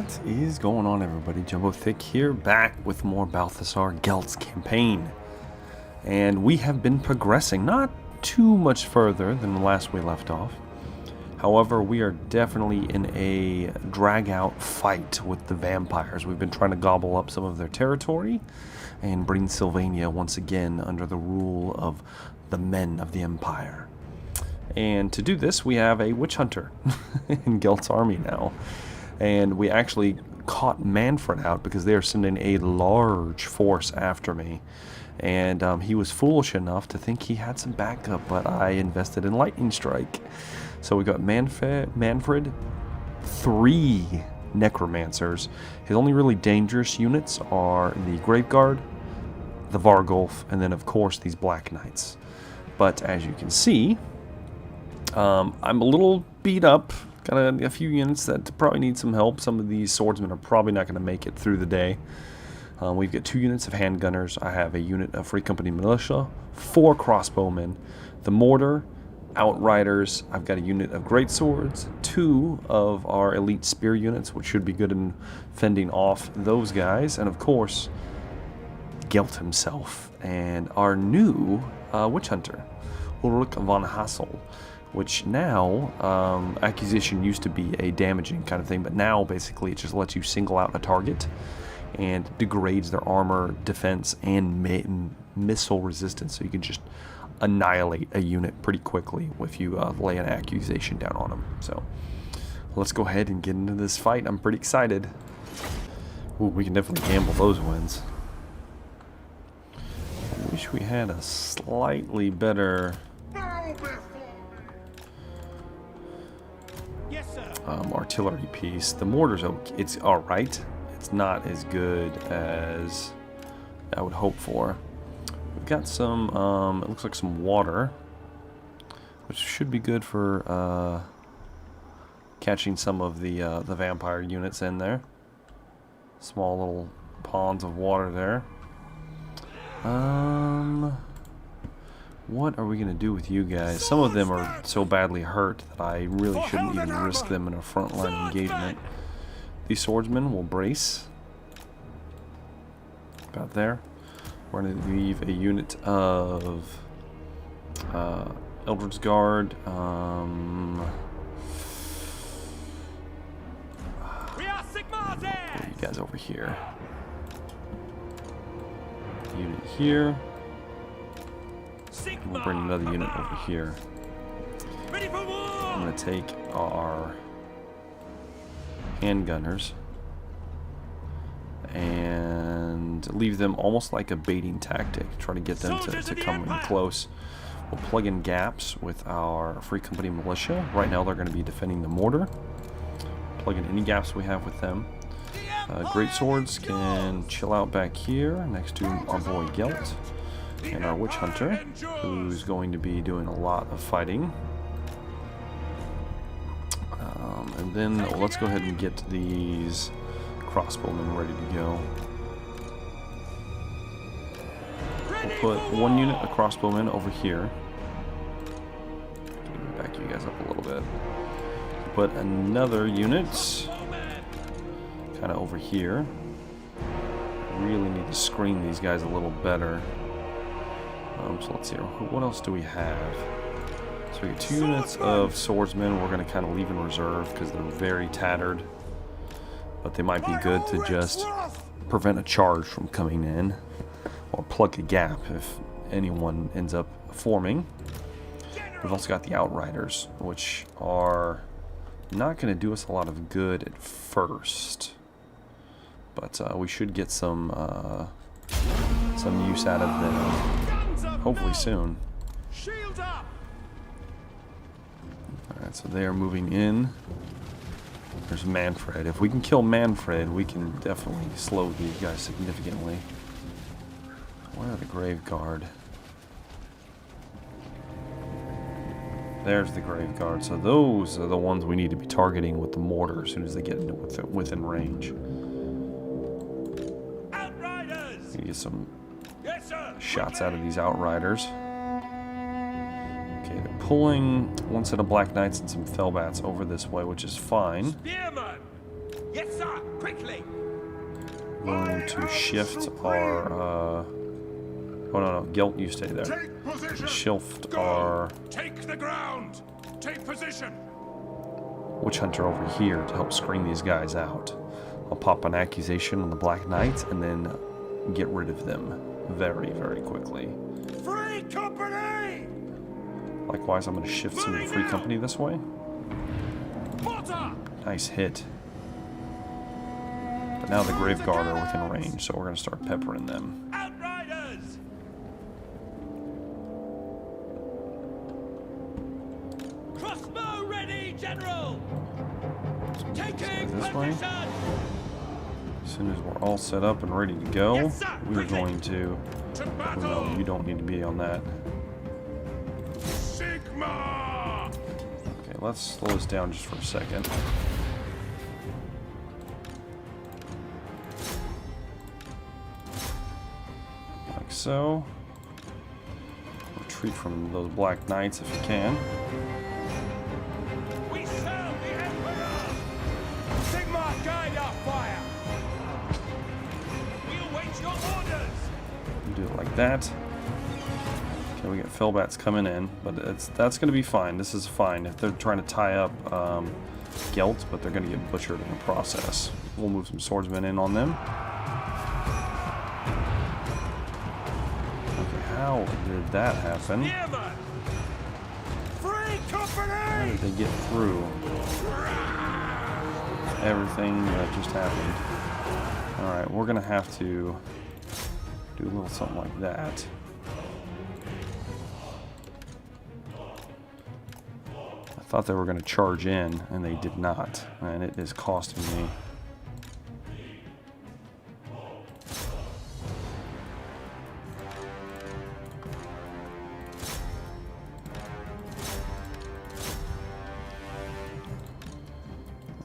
What is going on, everybody? Jumbo Thick here, back with more Balthasar Gelt's campaign. And we have been progressing, not too much further than the last we left off. However, we are definitely in a drag-out fight with the vampires. We've been trying to gobble up some of their territory and bring Sylvania once again under the rule of the men of the Empire. And to do this, we have a witch hunter in Gelt's army now. And we actually caught Manfred out because they are sending a large force after me. And he was foolish enough to think he had some backup, but I invested in Lightning Strike. So we got Manfred, 3 Necromancers. His only really dangerous units are the Graveguard, the Vargulf, and then of course these Black Knights. But as you can see, I'm a little beat up. Got a few units that probably need some help. Some of these swordsmen are probably not going to make it through the day. We've got 2 units of handgunners. I have a unit of Free Company Militia, 4 crossbowmen, the mortar, outriders. I've got a unit of greatswords, 2 of our elite spear units, which should be good in fending off those guys, and of course, Gelt himself, and our new witch hunter, Ulrich von Hassel. Which now, accusation used to be a damaging kind of thing, but now basically it just lets you single out a target and degrades their armor, defense, and missile resistance, so you can just annihilate a unit pretty quickly if you lay an accusation down on them. So let's go ahead and get into this fight. I'm pretty excited. Ooh, we can definitely gamble those wins. I wish we had a slightly better artillery piece. The mortar's okay. It's alright. It's not as good as I would hope for. We've got some, it looks like some water, which should be good for catching some of the vampire units in there. Small little ponds of water there. What are we going to do with you guys? Some of them are so badly hurt that I really shouldn't even risk them in a frontline engagement. These swordsmen will brace. About there. We're going to leave a unit of Eldred's Guard. Put you guys over here. Unit here. We'll bring another unit over here. I'm going to take our handgunners and leave them almost like a baiting tactic. Try to get them to come in close. We'll plug in gaps with our Free Company Militia. Right now they're going to be defending the mortar. Plug in any gaps we have with them. Great swords can chill out back here next to our boy Gelt. And our witch hunter, who's going to be doing a lot of fighting. And then let's go ahead and get these crossbowmen ready to go. We'll put 1 unit of crossbowmen over here. Back you guys up a little bit. Put another unit kind of over here. Really need to screen these guys a little better. So let's see, what else do we have? So we get 2 units of swordsmen. We're going to kind of leave in reserve because they're very tattered. But they might be good to just prevent a charge from coming in. Or plug a gap if anyone ends up forming. We've also got the outriders, which are not going to do us a lot of good at first. But we should get some use out of them. Hopefully soon. Alright, so they are moving in. There's Manfred. If we can kill Manfred, we can definitely slow these guys significantly. Where are the Graveguard? There's the Graveguard. So those are the ones we need to be targeting with the mortar as soon as they get into within range. Outriders! Get some shots out of these outriders. Okay, they're pulling 1 set of Black Knights and some Fellbats over this way, which is fine. Yes, sir. Quickly. We're going to shift our. Oh no, Gelt, you stay there. Take position. Shift Go. our Take the ground. Take position. Witch Hunter over here to help screen these guys out. I'll pop an accusation on the Black Knights and then get rid of them very, very quickly. Free company. Likewise, I'm going to shift some of the free company this way. Potter. Nice hit. But now the Graveguard are within range, so we're going to start peppering them. Outriders. Crossbow ready, General. Taking This way. position. As soon as we're all set up and ready to go, Yes, sir. we're Quickly. going to... To No, battle. you don't need to be on that. Sigma. Okay, let's slow this down just for a second. Like so. Retreat from those Black Knights if you can. We serve the Emperor. Sigma, guide our fire. We await your orders. Do it like that. Okay, we got Fellbats coming in, but that's going to be fine. This is fine if they're trying to tie up Gelt, but they're going to get butchered in the process. We'll move some swordsmen in on them. Okay, how did that happen? Yeoman. Free How company. did they get through everything that just happened? Alright, we're going to have to do a little something like that. I thought they were going to charge in, and they did not. And it is costing me.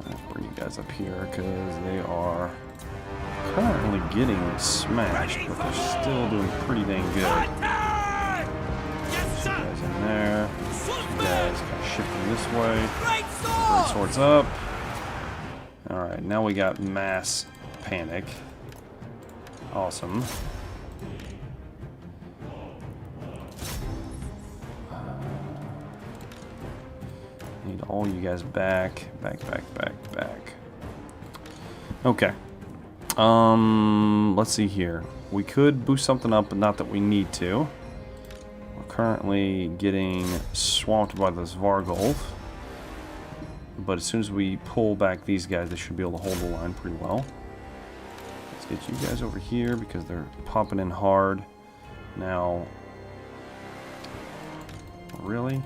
I'll bring you guys up here, because they are currently getting smashed, but they're still doing pretty dang good. Yes, sir. Guys in there. You guys kind of shifting this way. Great Great sword. swords up. Alright, now we got mass panic. Awesome. Need all you guys back. Back. Okay. Let's see here. We could boost something up, but not that we need to. We're currently getting swamped by this Vargolf. But as soon as we pull back these guys, they should be able to hold the line pretty well. Let's get you guys over here because they're popping in hard. Now, really?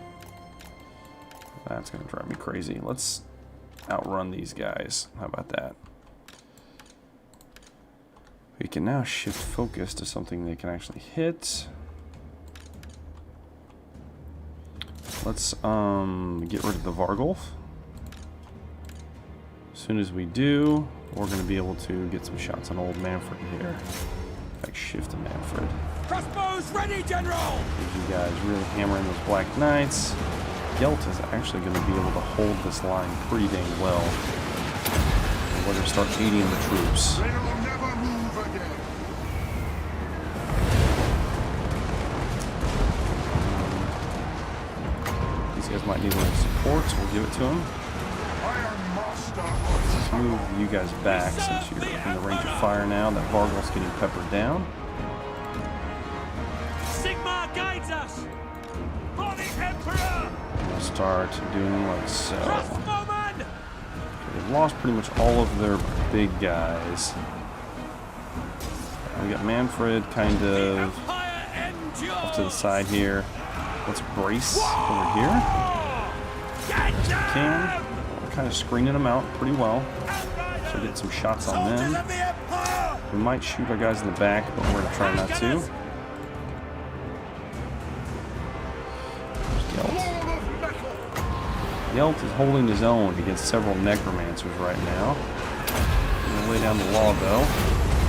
That's going to drive me crazy. Let's outrun these guys. How about that? We can now shift focus to something they can actually hit. Let's get rid of the Vargolf. As soon as we do, we're going to be able to get some shots on old Manfred here. In fact, shift to Manfred. Crossbows ready, General. As you guys really hammer in those Black Knights. Gelt is actually going to be able to hold this line pretty dang well. We're going to start aiding the troops. They'll never move again. These guys might need a little support, so we'll give it to them. Iron Master. Let's move you guys back since you're in the range of fire now. That Vargol's getting peppered down. Sigma guides us. For the Emperor. We'll start doing like so. Crossbowman. They've lost pretty much all of their big guys. We got Manfred kind of Empire endures. off to the side here. Let's brace over here. Get Can. We're kind of screening them out pretty well. So get some shots on Soldiers them. of the Empire. We might shoot our guys in the back, but we're going to try not to. There's Gelt. Wall of metal. Gelt is holding his own against several necromancers right now. I'm going to lay down the law, though.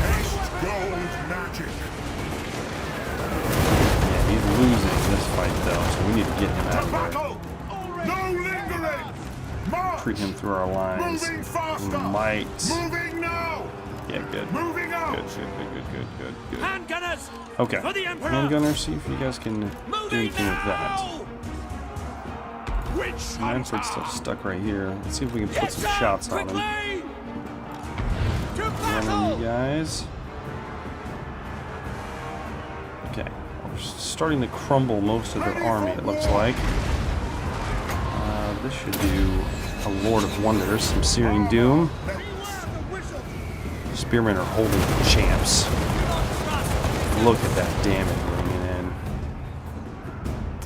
Ancient gold magic. Yeah, he's losing this fight, though, so we need to get him out of there. Battle. No lingering. March. retreat him through our lines. Moving faster. Might. Moving now. Yeah, good. Moving out. Good. Handgunners! Okay. For the Emperor! Handgunner, see if you guys can do anything with that. Which Manfred's still stuck right here. Let's see if we can put some shots on him. To One of battle! you guys. Okay. We're starting to crumble most of their army, it looks like. This should do a Lord of Wonders, some Searing Doom. Spearmen are holding the champs. Look at that damage ringing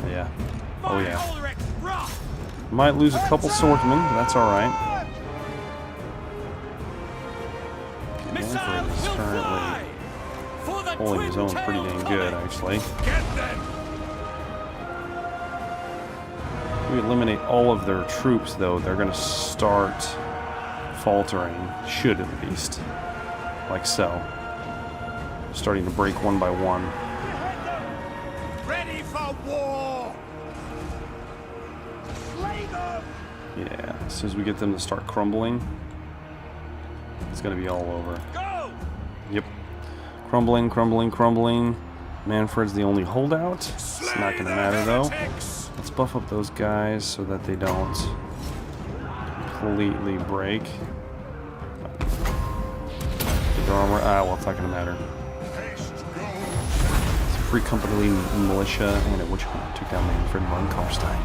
in. Yeah. Oh yeah. Might lose a couple swordsmen, but that's alright. Manfred is currently holding his own pretty dang good, actually. We eliminate all of their troops, though, they're going to start faltering. Should, at least. Like so. Starting to break one by one. Ready for war! Yeah, as soon as we get them to start crumbling, it's going to be all over. Go! Yep. Crumbling. Manfred's the only holdout. It's not going to matter, though. Let's buff up those guys so that they don't completely break. Their armor, well, it's not going to matter. It's a free company militia, and at which point took down Manfred von Karstein.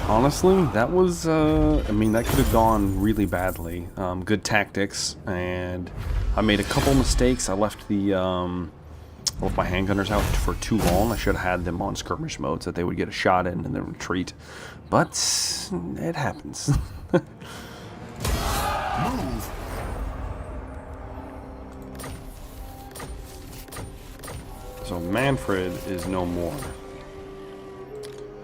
Honestly, that was, I mean, that could have gone really badly. Good tactics, and I made a couple mistakes. I left the, left my handgunners out for too long. I should have had them on skirmish mode so that they would get a shot in and then retreat. But it happens. move. So Manfred is no more.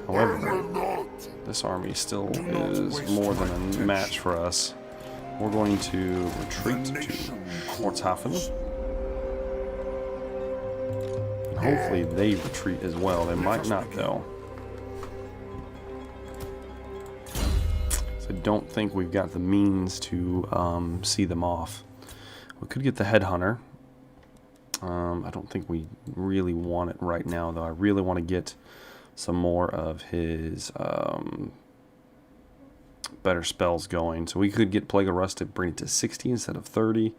However, this army still is more than a match for us. We're going to retreat to Schwarzhafen. Hopefully they retreat as well. They might not, though. So I don't think we've got the means to see them off. We could get the headhunter. I don't think we really want it right now, though. I really want to get some more of his better spells going. So we could get Plague of Rust to bring it to 60 instead of 30.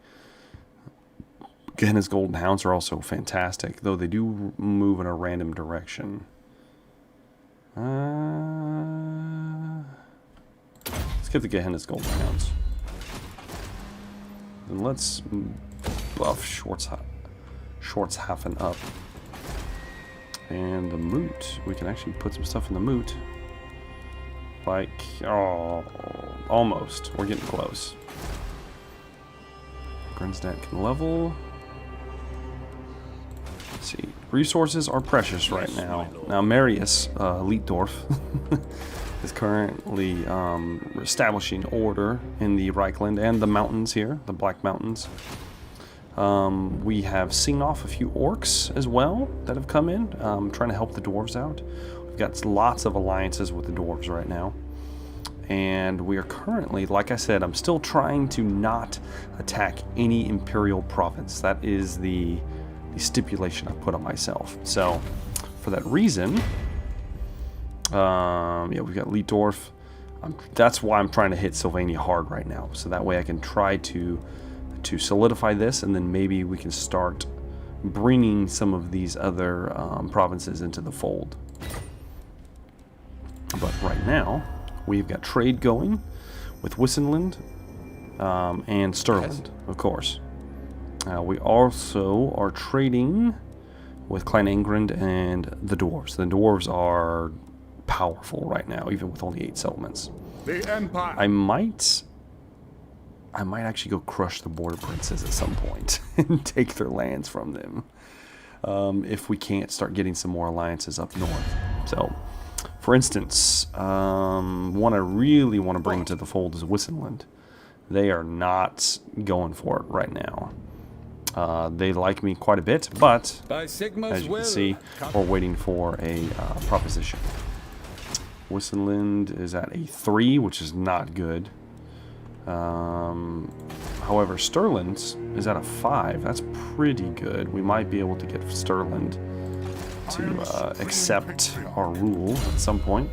Again, his Golden Hounds are also fantastic, though they do move in a random direction. Let's get the Gehenna's Golden Hounds. And let's buff Schwarzhafen up. And the Moot, we can actually put some stuff in the Moot. Like, oh, almost. We're getting close. Grensdat can level. Let's see. Resources are precious right now. Now, Marius, Leitdorf, is currently establishing order in the Reichland and the mountains here, the Black Mountains. We have seen off a few orcs as well that have come in, trying to help the dwarves out. We've got lots of alliances with the dwarves right now. And we are currently, like I said, I'm still trying to not attack any imperial province. That is the stipulation I put on myself. So, for that reason, yeah, we've got Leitdorf. That's why I'm trying to hit Sylvania hard right now. So that way I can try to solidify this, and then maybe we can start bringing some of these other provinces into the fold. But right now, we've got trade going with Wissenland and Stirland, of course. We also are trading with Clan England and the dwarves. The dwarves are powerful right now, even with only 8 settlements. The Empire. I might actually go crush the border princes at some point and take their lands from them if we can't start getting some more alliances up north. So, for instance, one I really want to bring to the fold is Wissenland. They are not going for it right now. They like me quite a bit, but as you can see, we're waiting for a proposition. Wissenland is at a 3, which is not good. However, Stirland is at a 5. That's pretty good. We might be able to get Stirland to accept our rule at some point.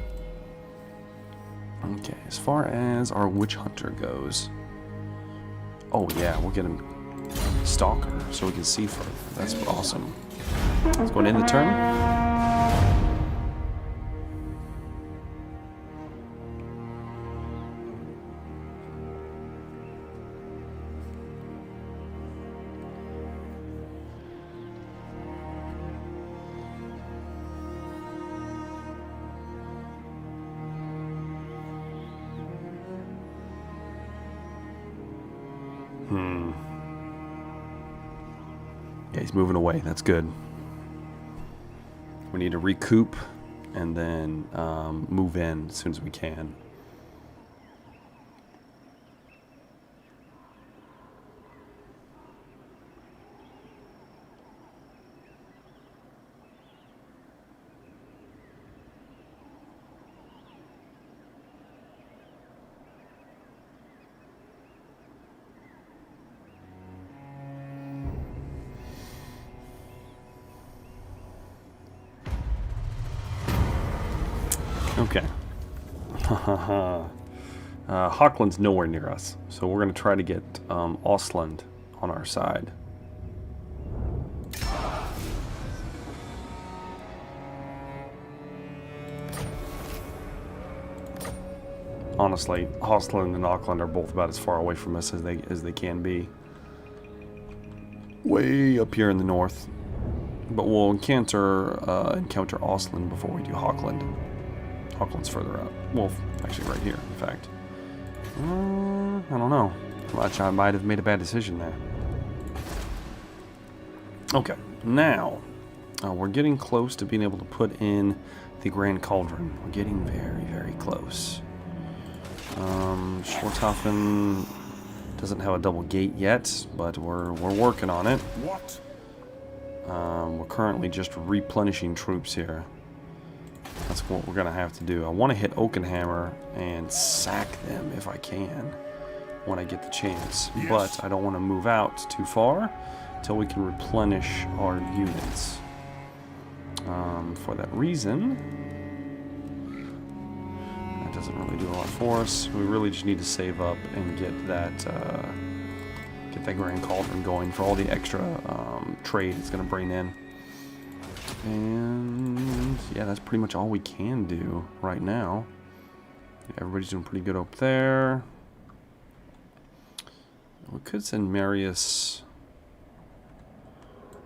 Okay, as far as our Witch Hunter goes. Oh yeah, we'll get him Stalker so we can see further. That's awesome. Let's go and end the turn. Yeah, he's moving away. That's good. We need to recoup and then move in as soon as we can. Okay. Hochland's nowhere near us, so we're going to try to get Ostland on our side. Honestly, Ostland and Auckland are both about as far away from us as they can be. Way up here in the north. But we'll encounter Ostland before we do Hochland. Hochland's further out. Well, actually right here, in fact. I don't know. I might have made a bad decision there. Okay, now we're getting close to being able to put in the Grand Cauldron. We're getting very, very close. Schwarzhofen doesn't have a double gate yet, but we're working on it. What? We're currently just replenishing troops here. That's what we're going to have to do. I want to hit Oakenhammer and sack them if I can when I get the chance. Yes. But I don't want to move out too far until we can replenish our units. For that reason, that doesn't really do a lot for us. We really just need to save up and get that Grand Cauldron going for all the extra trade it's going to bring in. And yeah, that's pretty much all we can do right now. Everybody's doing pretty good up there. We could send Marius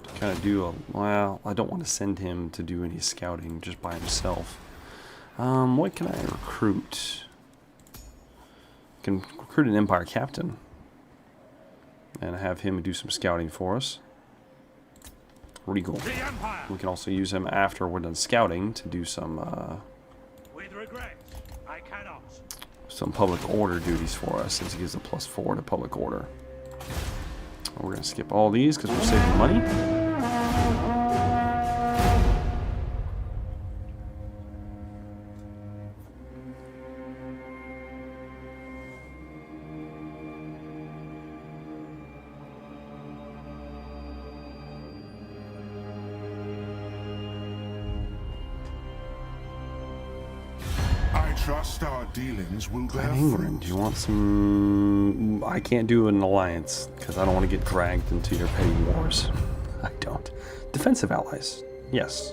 to kind of do a... Well, I don't want to send him to do any scouting just by himself. What can I recruit? I can recruit an Empire Captain and have him do some scouting for us. Regal. We can also use him after we're done scouting to do some With regret, I cannot. Some public order duties for us, since he gives a +4 to public order. We're going to skip all these because we're saving money. Trust our dealings will bear England, do you want some... I can't do an alliance because I don't want to get dragged into your petty wars. I don't. Defensive allies, yes.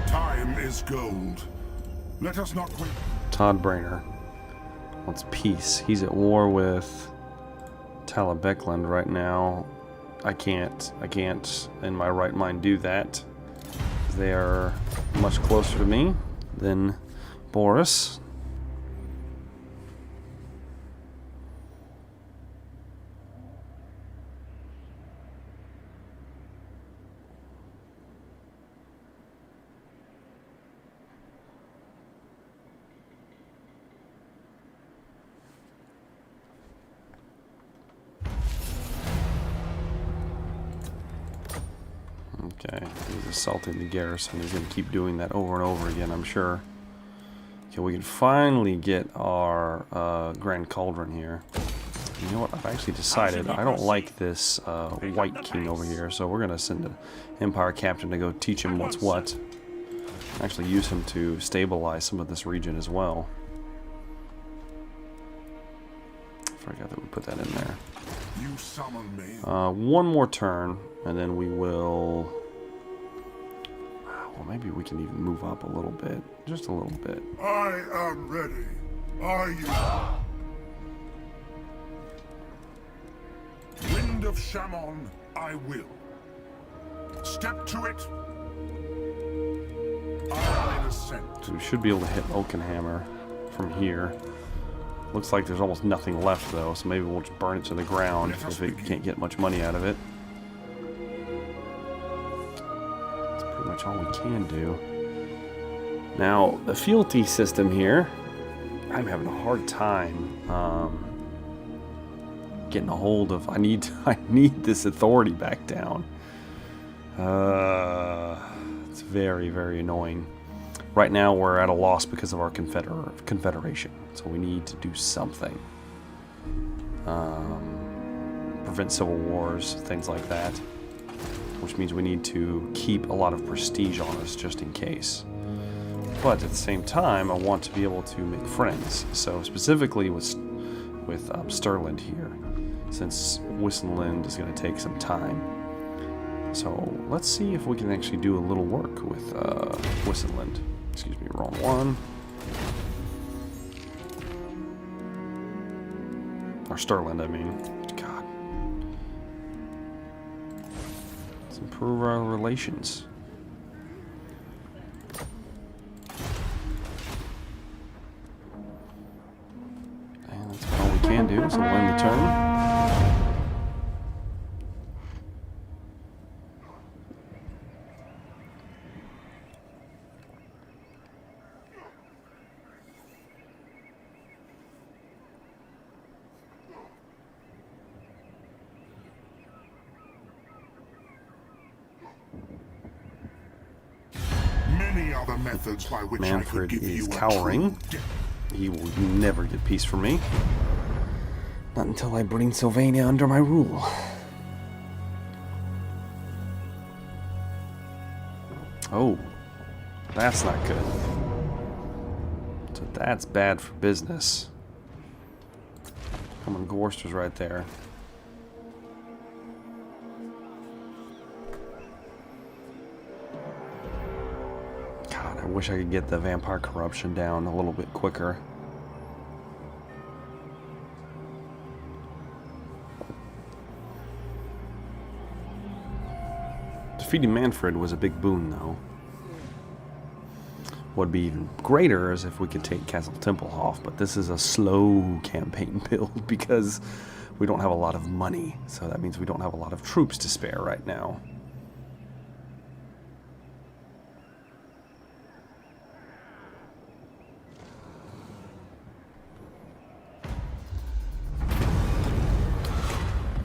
Time is gold. Let us not wait. Todd Brainer wants peace. He's at war with Talabecland right now. I can't in my right mind do that. They are much closer to me than Boris. Okay, he's assaulting the garrison. He's going to keep doing that over and over again, I'm sure. Okay, we can finally get our Grand Cauldron here. You know what? I've actually decided I don't like this White King over here, so we're going to send an Empire Captain to go teach him what's what. Actually use him to stabilize some of this region as well. I forgot that we put that in there. You summon me. One more turn, and then we will... Well, maybe we can even move up a little bit. Just a little bit. I am ready. Are you? Wind of Shammon, I will. Step to it. I am in ascent. So we should be able to hit Oakenhammer from here. Looks like there's almost nothing left, though, so maybe we'll just burn it to the ground if it can't get much money out of it. That's pretty much all we can do. Now, the fealty system here, I'm having a hard time getting a hold of. I need this authority back down. It's very, very annoying. Right now we're at a loss because of our confederation, so we need to do something. Prevent civil wars, things like that. Which means we need to keep a lot of prestige on us just in case. But at the same time, I want to be able to make friends. So specifically with Stirland here, since Wissenland is going to take some time. So let's see if we can actually do a little work with Wissenland. Excuse me, wrong one. Or Stirland, I mean. God. Let's improve our relations. And that's all we can do, so we'll end the turn. Other methods by which Manfred is cowering. He will never get peace from me. Not until I bring Sylvania under my rule. Oh, that's not good. So that's bad for business. Come on, Gorster's right there. I wish I could get the vampire corruption down a little bit quicker. Defeating Manfred was a big boon, though. What'd be even greater is if we could take Castle Tempelhof, but this is a slow campaign build because we don't have a lot of money, so that means we don't have a lot of troops to spare right now.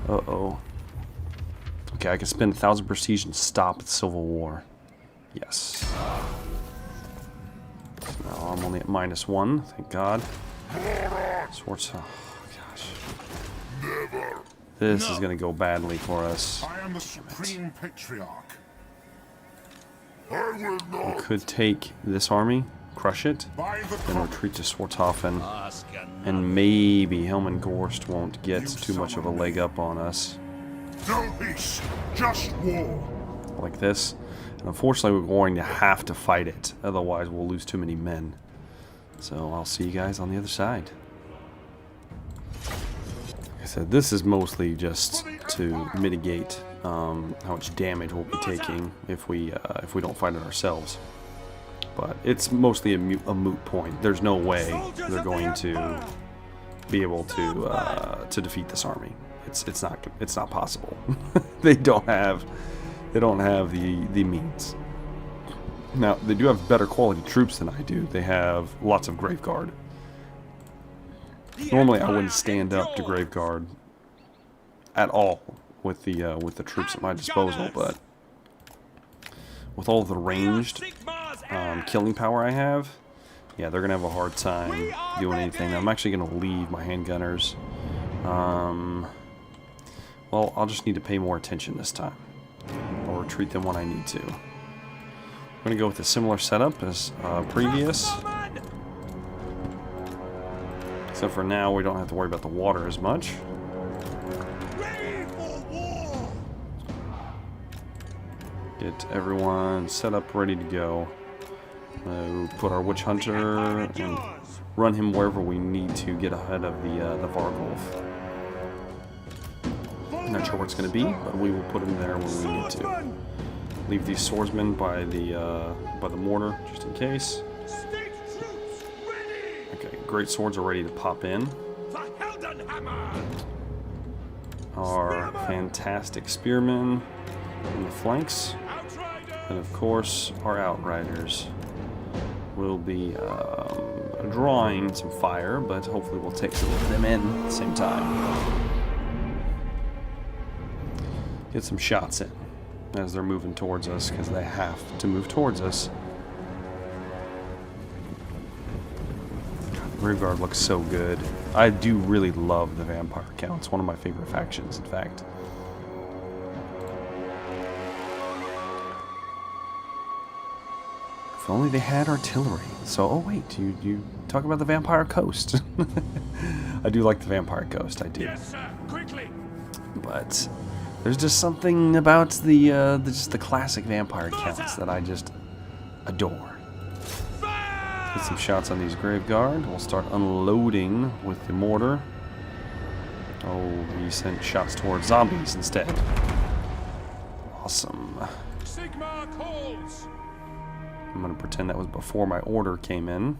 Uh-oh. Okay, I can spend 1,000 prestige and stop the Civil War. Yes. So now I'm only at -1, thank God. Swords. Oh, gosh. This is going to go badly for us. I am the supreme patriarch. I will not. We could take this army, crush it, then retreat to Swarthofen, and maybe Helmengorst won't get too much of a leg up on us. No peace, just war. Like this. And unfortunately, we're going to have to fight it, otherwise we'll lose too many men. So I'll see you guys on the other side. Like I said, this is mostly just to mitigate how much damage we'll be taking if we don't fight it ourselves. But it's mostly a moot point. There's no way they're going to be able to defeat this army. It's not possible. They don't have the means. Now they do have better quality troops than I do. They have lots of Graveguard. Normally I wouldn't stand up to Graveguard at all with the troops at my disposal, but with all the ranged killing power I have, yeah, they're going to have a hard time doing anything. I'm actually going to leave my handgunners. Well, I'll just need to pay more attention this time. I'll retreat them when I need to. I'm going to go with a similar setup as previous. Except for now, we don't have to worry about the water as much. Get everyone set up, ready to go. Put our Witch Hunter and run him wherever we need to get ahead of the Vargolf. I'm not sure where it's going to be, but we will put him there when we need to. Leave these swordsmen by the mortar, just in case. Okay, great swords are ready to pop in. Our fantastic spearmen in the flanks. And of course, our outriders will be drawing some fire, but hopefully we'll take some of them in at the same time. Get some shots in as they're moving towards us, because they have to move towards us. The Rearguard looks so good. I do really love the Vampire Count. It's one of my favorite factions, in fact. If only they had artillery. So, oh wait, you talk about the Vampire Coast. I do like the Vampire Coast, I do. Yes, sir. Quickly. But there's just something about the classic Vampire Counts that I just adore. Get some shots on these Grave Guard. We'll start unloading with the mortar. Oh, he sent shots towards zombies instead. Awesome. Sigmar calls. I'm going to pretend that was before my order came in.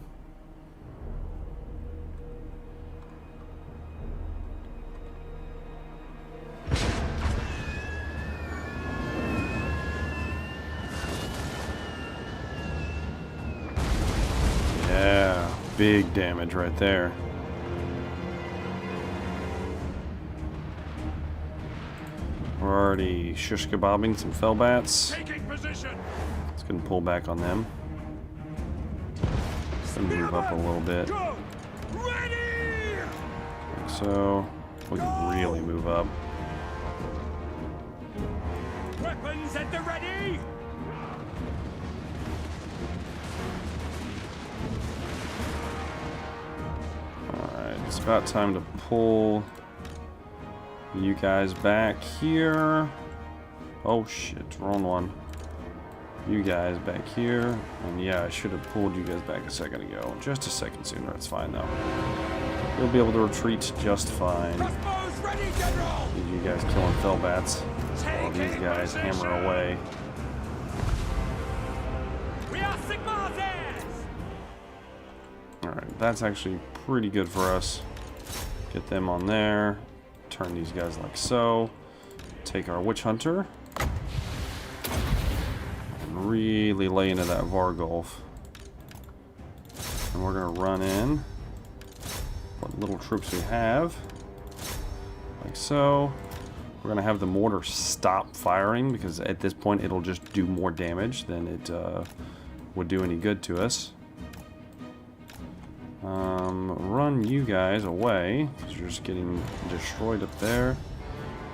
Yeah, big damage right there. We're already shish kebabbing some fellbats. Taking position. It's going to pull back on them. Then move up a little bit. Go. Ready. Like so. We can really move up. Weapons at the ready. Alright, it's about time to pull you guys back here. Oh shit, wrong one. You guys back here. And yeah, I should have pulled you guys back a second ago. Just a second sooner, it's fine though. You'll be able to retreat just fine. Crossbows ready, General. Need you guys killing fellbats while these guys hammer away. We are Sigmar's heirs. Alright, that's actually pretty good for us. Get them on there. Turn these guys like so. Take our Witch Hunter. And really lay into that Vargolf. And we're going to run in. What little troops we have. Like so. We're going to have the mortar stop firing, because at this point it'll just do more damage than it would do any good to us. Run you guys away, because you're just getting destroyed up there.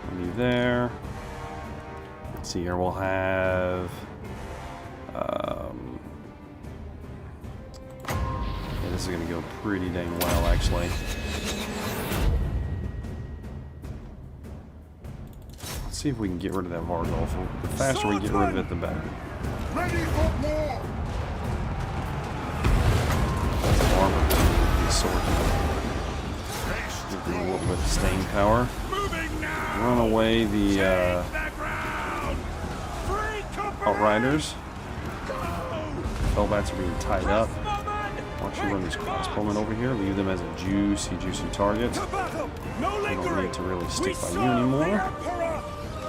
Run you there. Let's see here, we'll have... yeah, this is going to go pretty dang well, actually. Let's see if we can get rid of that Vargolf. The faster we get rid of it, the better. Ready for war! That's armor. These swords. Give them a little bit of staying power. Moving now. Run away the The ground. Free company. Outriders. Fellbats are being tied up. Crossbowmen. Why don't you run these crossbowmen over here? Leave them as a juicy target. To battle. No We lingering. don't need to really stick We by you serve anymore. the Emperor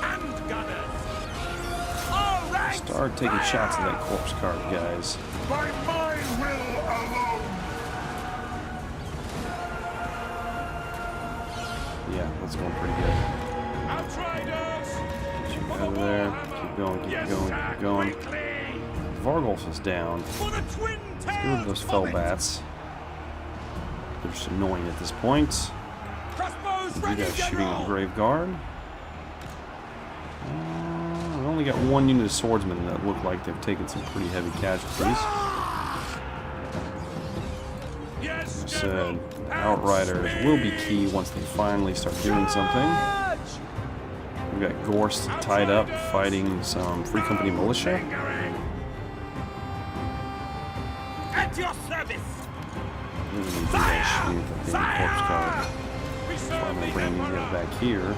and gunners. All right. Start taking shots at that corpse card, guys. By my will alone! Yeah, that's going pretty good. Outriders. Get you out of there. Keep going, keep Yes, going, sir. keep going. Quickly. Vargolf is down. For the twin Let's get rid of those fell bats. They're just annoying at this point. Crossbows You ready, guys shooting on General! Grave Guard. We only got one unit of swordsmen that look like they've taken some pretty heavy casualties. Yes, I General! said Outriders will be key once they finally start doing something. We've got Gorst tied up fighting some Free Company militia. At your service! I'm gonna need you guys shooting at the corpse guard. So I'm gonna bring these guys back here.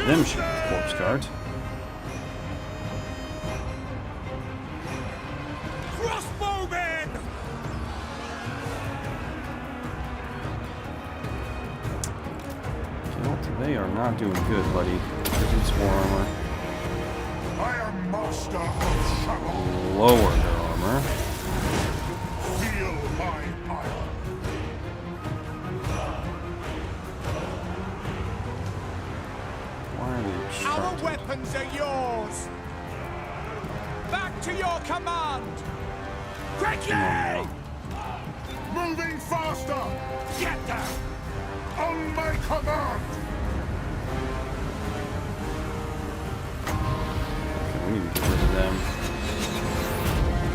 Them shoot the corpse guard. Crossbowmen! Gelt, they are not doing good, buddy. There's some more armor. I am master of Shalom. Lower their armor. Feel my ire. Why are they Our obstructed? weapons are yours! Back to your command! Quickly! Moving faster! Get them! On my command! We need to get rid of them.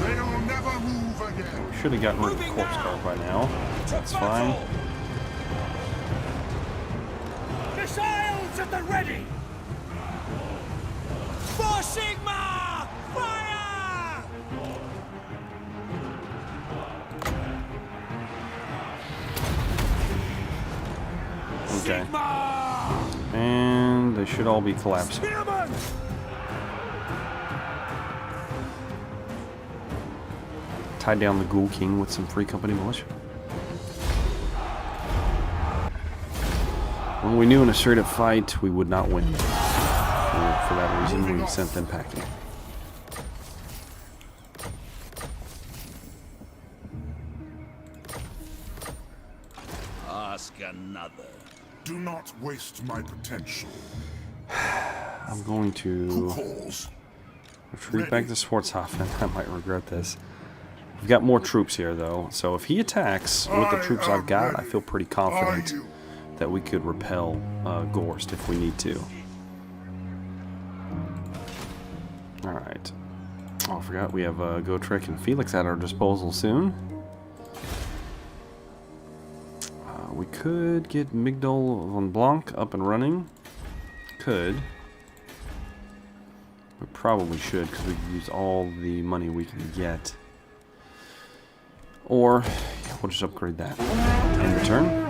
They'll never move again. Should have gotten rid of the corpse guard by now. That's fine. Missiles at the ready! For Sigma! Fire! Okay. Sigma! And they should all be collapsing. Spearman! Tied down the Ghoul King with some Free Company militia. When we knew in a straight up fight we would not win. And for that reason we sent them packing. Ask another. Do not waste my potential. I'm going Who to calls? retreat back to Schwarzhofen. I might regret this. We've got more troops here though, so if he attacks with the troops I've got, I feel pretty confident Are you? that we could repel Gorst if we need to. Alright. Oh, I forgot we have Gotrek and Felix at our disposal soon. We could get Migdol von Blanc up and running. Could. We probably should, because we could use all the money we can get. Or, yeah, we'll just upgrade that. End the turn.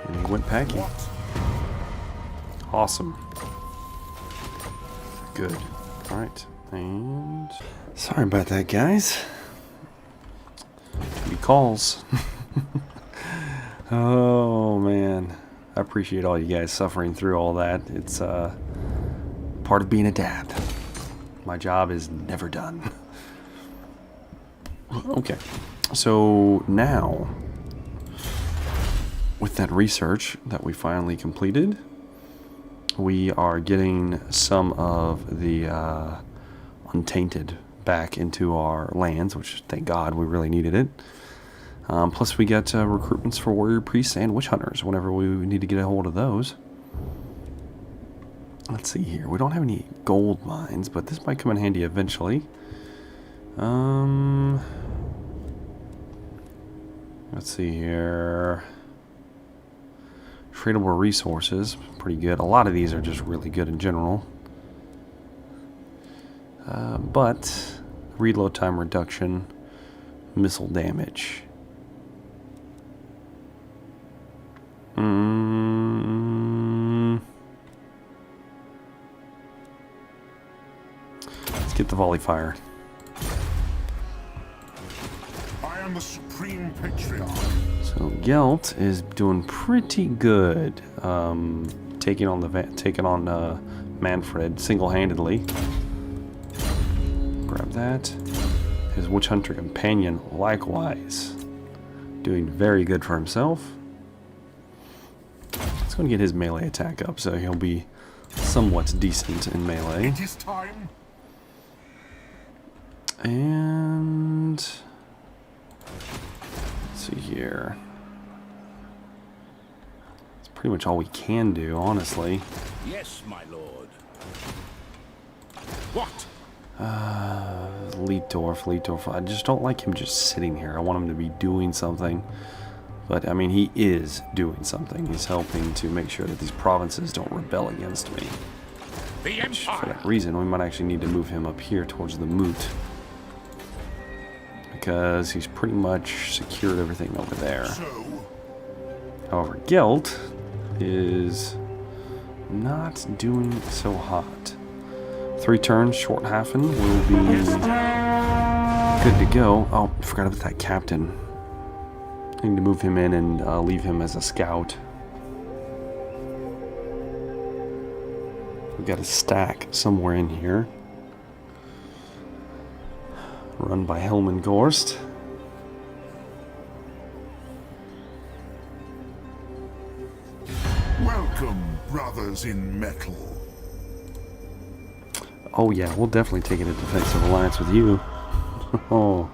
And he went packing. Awesome. Good. Alright. And sorry about that, guys. He calls. Oh man. I appreciate all you guys suffering through all that. It's part of being a dad. My job is never done. Okay. So now, with that research that we finally completed, we are getting some of the untainted back into our lands, which, thank God, we really needed it. Plus we got recruitments for warrior priests and witch hunters whenever we need to get a hold of those. Let's see here. We don't have any gold mines, but this might come in handy eventually. Let's see here. Tradable resources, pretty good. A lot of these are just really good in general. But reload time reduction, missile damage. Let's get the volley fire. I am the supreme patriarch. So Gelt is doing pretty good, taking on Manfred single-handedly. Grab that. His witch hunter companion, likewise, doing very good for himself. It's going to get his melee attack up, so he'll be somewhat decent in melee. It is time. And let's see here. It's pretty much all we can do, honestly. Yes, my lord. What? Leadorf. I just don't like him just sitting here. I want him to be doing something. But, I mean, he is doing something. He's helping to make sure that these provinces don't rebel against me. The Empire. For that reason, we might actually need to move him up here towards the moot. Because he's pretty much secured everything over there. So, However, Gelt is not doing so hot. 3 turns, short halfen will be good to go. Oh, I forgot about that captain. I need to move him in and leave him as a scout. We've got a stack somewhere in here. Run by Helman Gorst. welcome, brothers in metal. Oh yeah, we'll definitely take it a defensive alliance with you. Oh.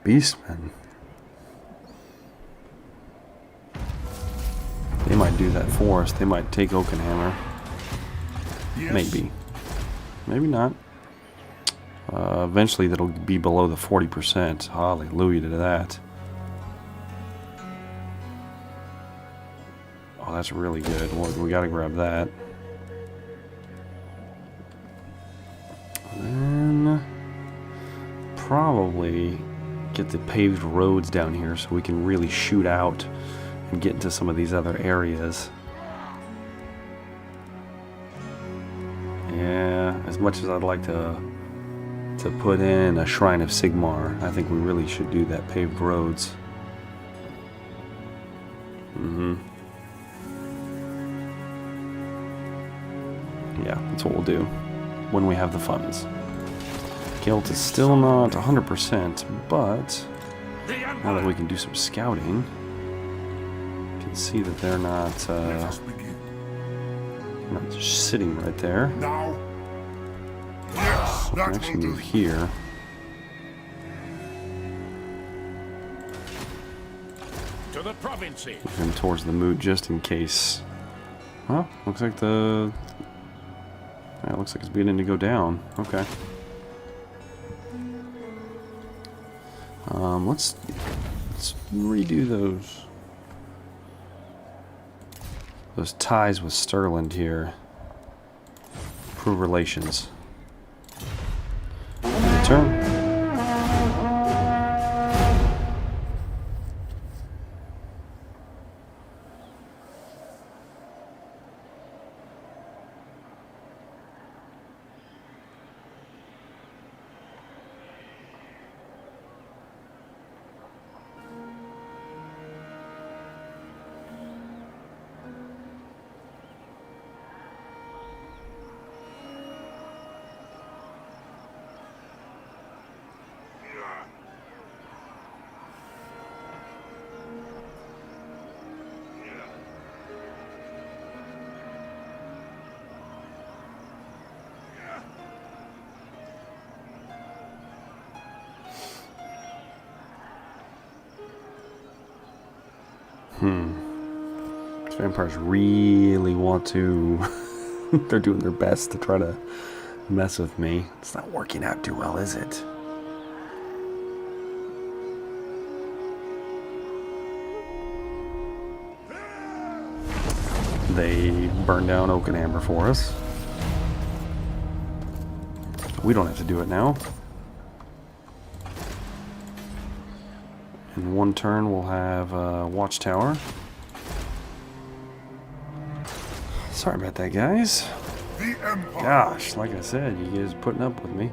Beastmen. They might do that for us. They might take Oakenhammer. Yes. Maybe. Maybe not. Eventually that'll be below the 40%. Hallelujah to that. Oh, that's really good. Well, we gotta grab that. And then probably get the paved roads down here so we can really shoot out and get into some of these other areas. Yeah, as much as I'd like to put in a Shrine of Sigmar, I think we really should do that paved roads. Yeah, that's what we'll do when we have the funds. Gelt is still not 100%, but now that we can do some scouting, you can see that they're not just sitting right there. Now, yes, We can that actually will do. move here. To the provinces. Move him towards the moot just in case. Well, looks like it looks like it's beginning to go down. Okay. Let's redo those. those ties with Sterling here. Improve relations. Turn. These vampires really want to... They're doing their best to try to mess with me. It's not working out too well, is it? They burn down Oak and Amber for us. We don't have to do it now. In one turn, we'll have a Watchtower. Sorry about that, guys. The Empire. Gosh, like I said, you guys putting up with me.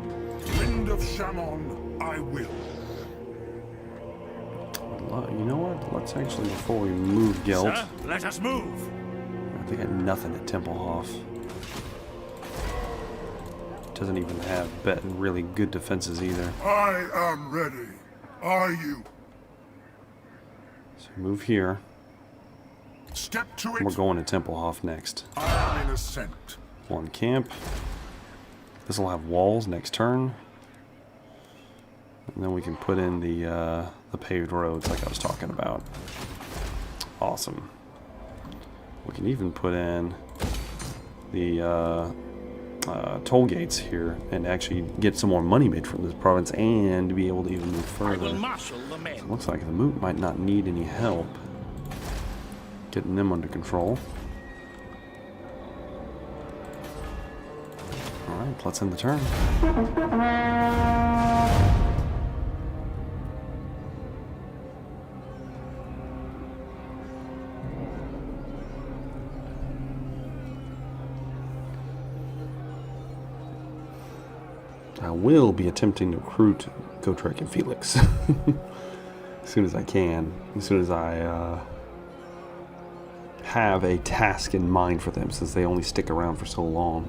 Wind of Shannon, I will. You know what? Let's actually, before we move Gelt, Sir, let us move. they got nothing at Templehof. Doesn't even have really good defenses either. I am ready. Are you? So move here. Step to it. We're going to Templehof next. I am in ascent. One camp. This will have walls next turn. And then we can put in the paved roads like I was talking about. Awesome. We can even put in the toll gates here and actually get some more money made from this province and be able to even move further. I will marshal the men. So it looks like the Moot might not need any help getting them under control. Alright, let's end the turn. I will be attempting to recruit Gotrek and Felix as soon as I can, as soon as I have a task in mind for them, since they only stick around for so long.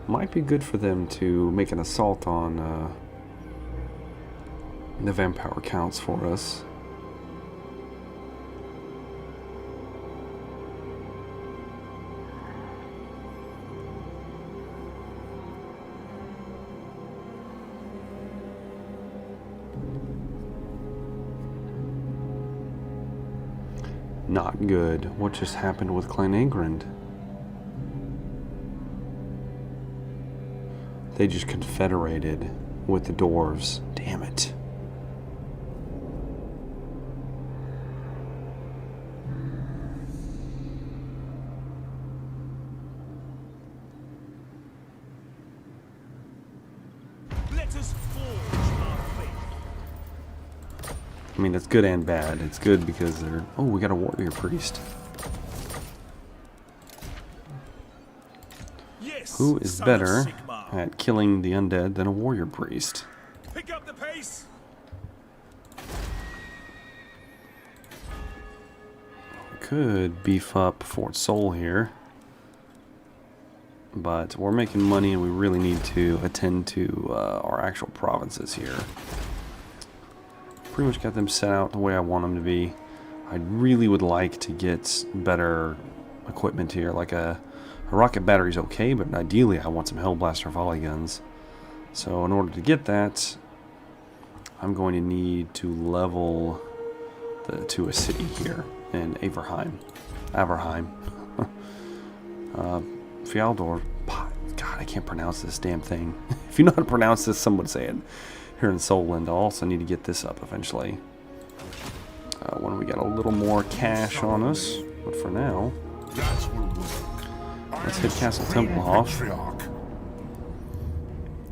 Might be good for them to make an assault on the vampire counts for us. Not good. What just happened with Clan Angrand? They just confederated with the dwarves. Damn it. Let us forge our fate. I mean, it's good and bad. It's good because they're... Oh, we got a warrior priest. Yes, Who is son of better Sigmar. at killing the undead than a warrior priest? Pick up the pace. Could beef up Fort Soul here, but we're making money and we really need to attend to our actual provinces here. Pretty much got them set out the way I want them to be. I really would like to get better equipment here, like a rocket battery's okay, but ideally I want some Hellblaster volley guns. So in order to get that, I'm going to need to level to a city here in Averheim. Fjaldor. God, I can't pronounce this damn thing. If you know how to pronounce this, someone say it. Here in Solland, I'll also need to get this up eventually. When we got a little more cash on us, but for now... That's Let's hit Castle Temple off. Patriarch.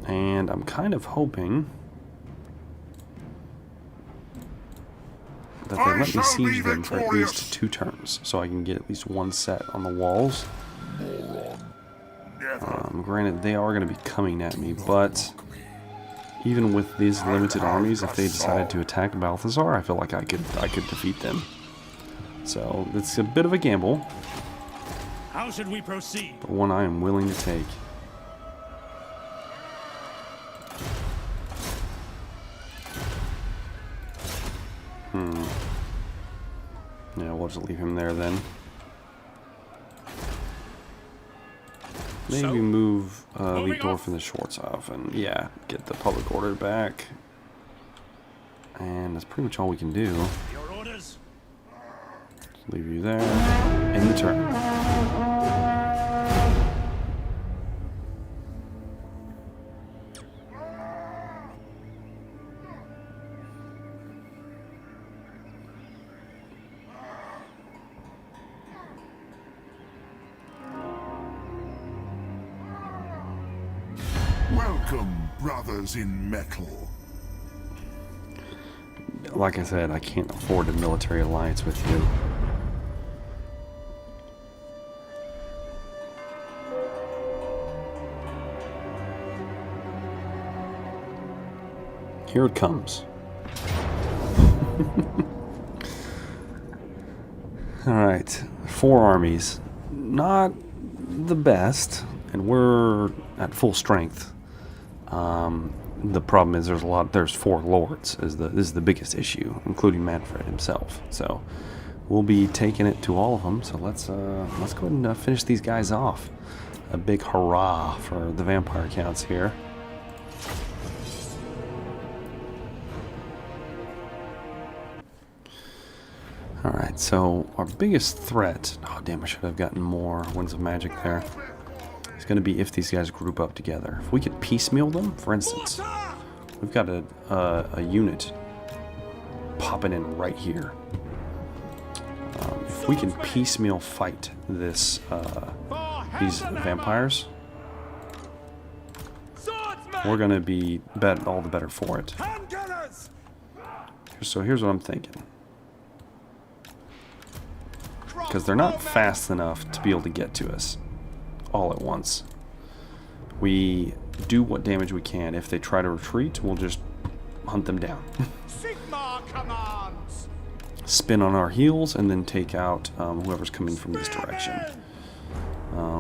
And I'm kind of hoping that they let me siege them for at least 2 turns, so I can get at least 1 set on the walls. Granted, they are going to be coming at me, but even with these limited armies, if they decided to attack Balthasar, I feel like I could defeat them. So it's a bit of a gamble, How should we proceed? but one I am willing to take. Yeah, we'll just leave him there then. Maybe So, move moving Leitdorf off. and the Schwartz off, and yeah, get the public order back. And that's pretty much all we can do. Your orders? Just leave you there. End the turn. Welcome, brothers in metal. Like I said, I can't afford a military alliance with you. Here it comes. Alright, 4 armies. Not the best, and we're at full strength. The problem is there's 4 lords is the biggest issue, including Manfred himself. So we'll be taking it to all of them. So let's go ahead and finish these guys off. A big hurrah for the vampire counts here. Alright, so our biggest threat, oh damn, I should have gotten more Winds of Magic there. It's going to be if these guys group up together. If we could piecemeal them, for instance, we've got a unit popping in right here. If we can piecemeal fight this these vampires, we're going to be all the better for it. So here's what I'm thinking. Because they're not fast enough to be able to get to us all at once. We do what damage we can. If they try to retreat, we'll just hunt them down. Sigmar commands. Spin on our heels and then take out whoever's coming from this direction.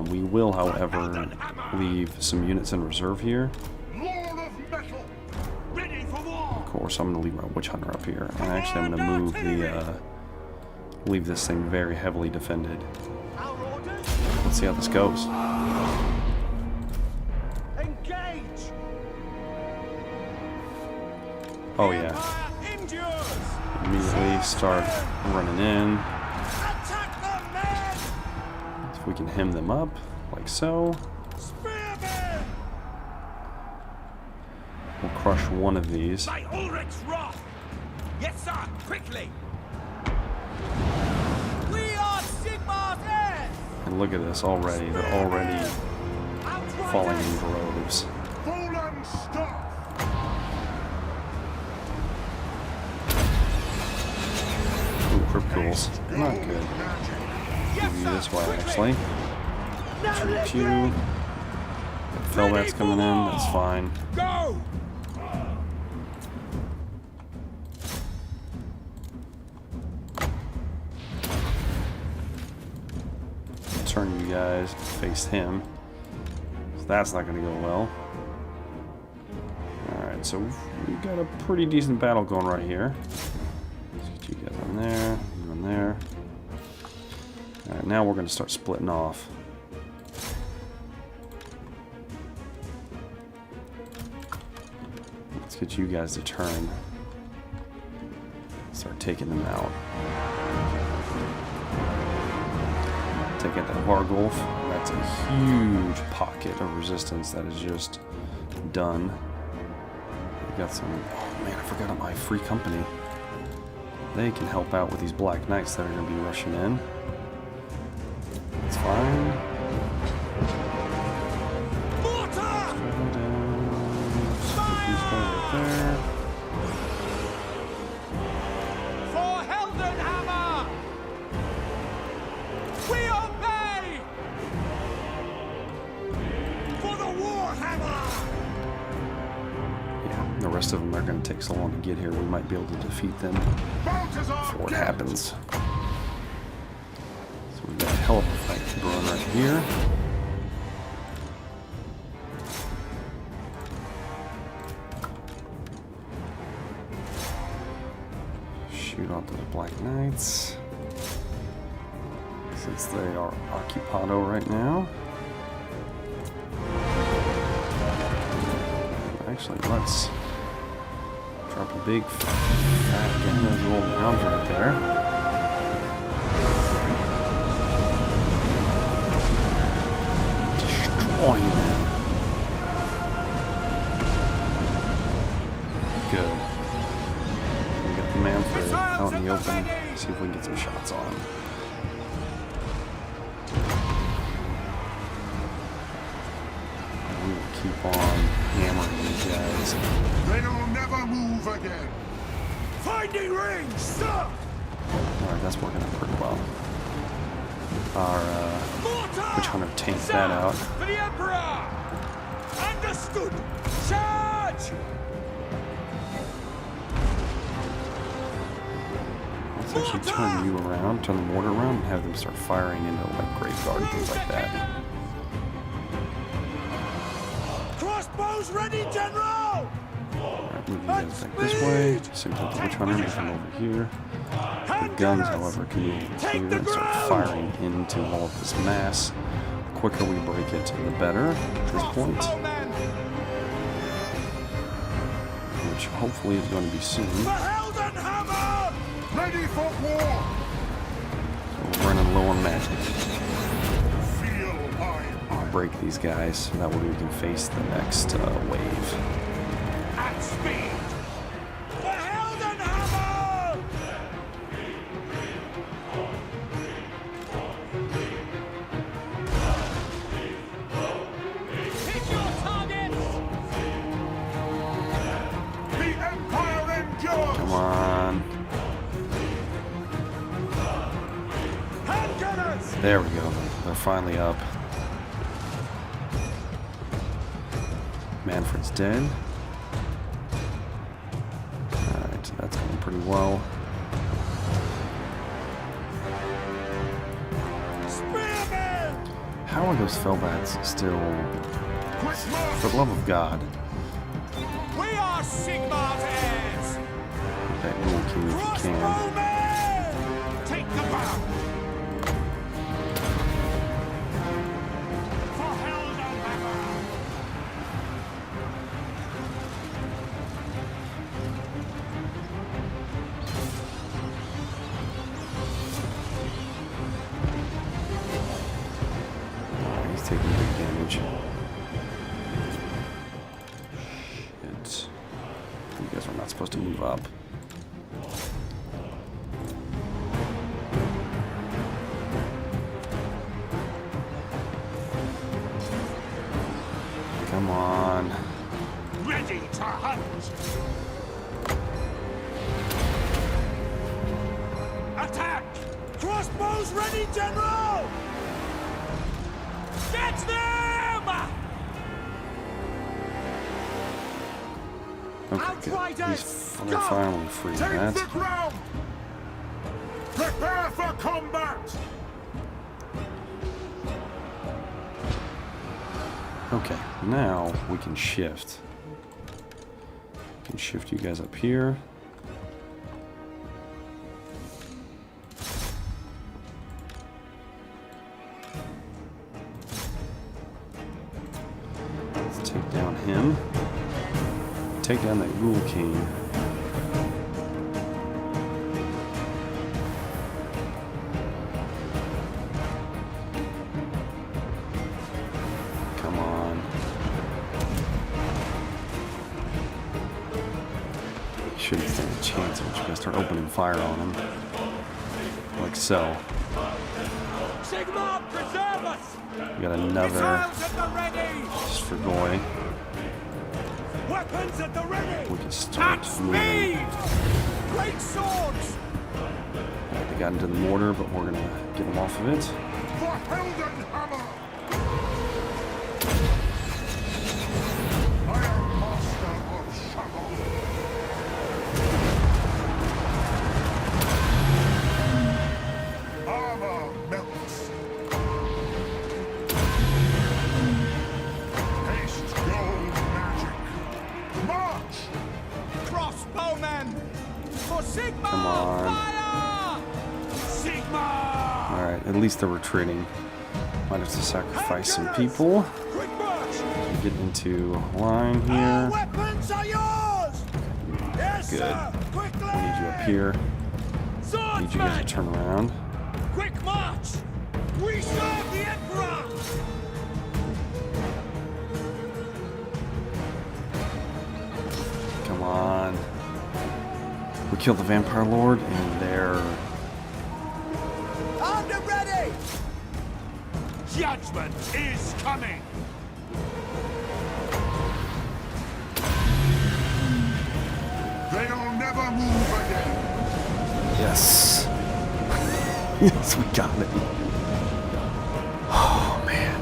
We will, however, leave some units in reserve here. Lord of metal. Ready for war. Of course, I'm going to leave my Witch Hunter up here. And actually, I'm going to move the leave this thing very heavily defended. Our orders? Let's see how this goes. Engage. Oh yeah. Empire endures. Immediately start running in. Attack them, men. If we can hem them up, like so. Spearmen. We'll crush one of these. By Ulrich's wrath. Yes, sir. Quickly. We are Sigmar's heirs. And look at this already. They're already falling in droves. Full and stop. Ooh, crypt ghouls. Not good. Move you this way, actually. Retreat you. Felbat's coming in. That's fine. Go. Turn you guys to face him. So that's not going to go well. Alright, so we've got a pretty decent battle going right here. Let's get you guys on there, you on there. Alright, now we're going to start splitting off. Let's get you guys to turn. Start taking them out. Take out that Vargulf. That's a huge pocket of resistance that is just done. We've got some... Oh man, I forgot about my free company. They can help out with these Black Knights that are going to be rushing in. It's fine. rest of them are going to take so long to get here, we might be able to defeat them before it happens. So we've got a hell of a fight brewing right here. Shoot off those Black Knights, since they are occupado right now. Actually, let's drop a big fat gun. There's a little mound right there. Destroy them. Good. We got the Manfred out in the open. See if we can get some shots on him. Keep on hammering these guys. They'll never move again. Finding range, sir! Alright, that's working out pretty well. Our Witch Hunter tanked that out. For the Emperor! Understood! Charge! Let's actually turn you around, turn the mortar around, and have them start firing into like Graveguard and things like that. Crossbows ready, General! Alright, move you guys back this way. Same time the Witch Hunter, move them over here. The guns, however, can move over here and start firing into all of this mass. The quicker we break it, the better at this point. Which hopefully is going to be soon. Ready for war! So we're running low on magic. Feel mine. I'll break these guys so that way we can face the next wave. At speed! For Heldenhammer! Hit your targets! The Empire endures! Come on. Hand gunners! There we go. They're finally up. Manfred's dead. Alright, so that's going pretty well. Spearmen! How are those Fellbats still... For the love of God. We are Sigmar's heirs! That Ghoul King if you can. Crossbowmen! Take the bow! For Heldenhammer! Alright, he's taking big damage. Shit. You guys are not supposed to move up. Come on. Ready to hunt! Attack! Crossbows ready, General! Get them! Okay, good. They're finally free of Take that. the ground! Prepare for combat! Okay, now we can shift. We can shift you guys up here. Let's take down him. Take down that Ghoul King. Come on. Shouldn't stand a chance once you guys start opening fire on him. Like so. Sigmar, preserve us! We got another Missiles at the ready! just for Goy. Weapons at the ready! We can start At moving. speed! Great swords! They got into the mortar, but we're gonna get them off of it. For Heldenhammer! I am master of Shadow. at least they're retreating. Might have to sacrifice some people. Quick march! Get into line Our here. weapons are yours! Yes, Good. sir! Quickly! We need you up here. Need you guys to turn around. Quick march! We serve the Emperor! Come on. We killed the Vampire Lord, and they're... Armed and ready! Judgment is coming! They'll never move again. Yes. Yes, we got it. Oh, man.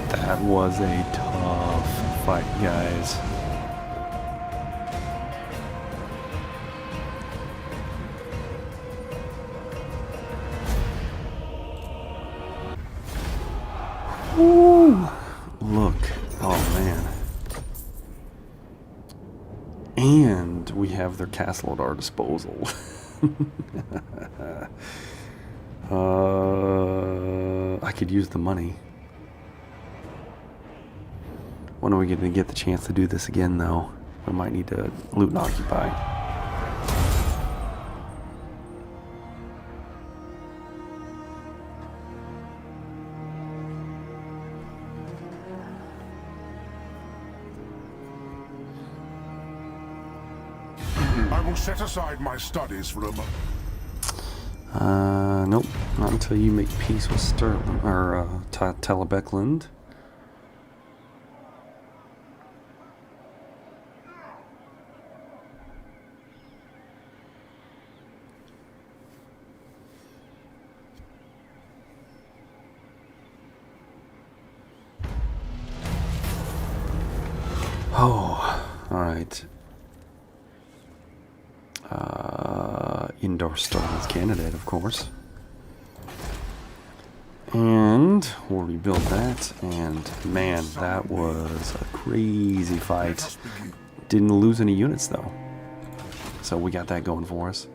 That was a tough fight, guys. Ooh, look. Oh, man. And we have their castle at our disposal. I could use the money. When are we going to get the chance to do this again, though? We might need to loot and occupy. I will set aside my studies for a moment. Nope. Not until you make peace with Sterling, or, Telebeckland. Oh, alright. Indoor Starless candidate, of course. And we'll rebuild that. And man, that was a crazy fight. Didn't lose any units though. So we got that going for us.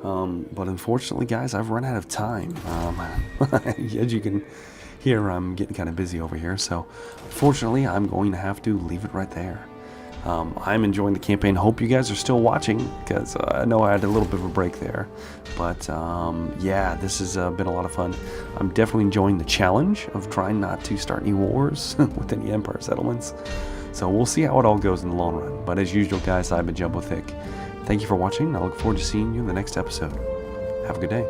But unfortunately, guys, I've run out of time. As you can hear, I'm getting kind of busy over here. So unfortunately, I'm going to have to leave it right there. I'm enjoying the campaign. Hope you guys are still watching, because I know I had a little bit of a break there. But yeah, this has been a lot of fun. I'm definitely enjoying the challenge of trying not to start any wars with any Empire settlements. So we'll see how it all goes in the long run. But as usual, guys, I've been Jumbo Thick. Thank you for watching. I look forward to seeing you in the next episode. Have a good day.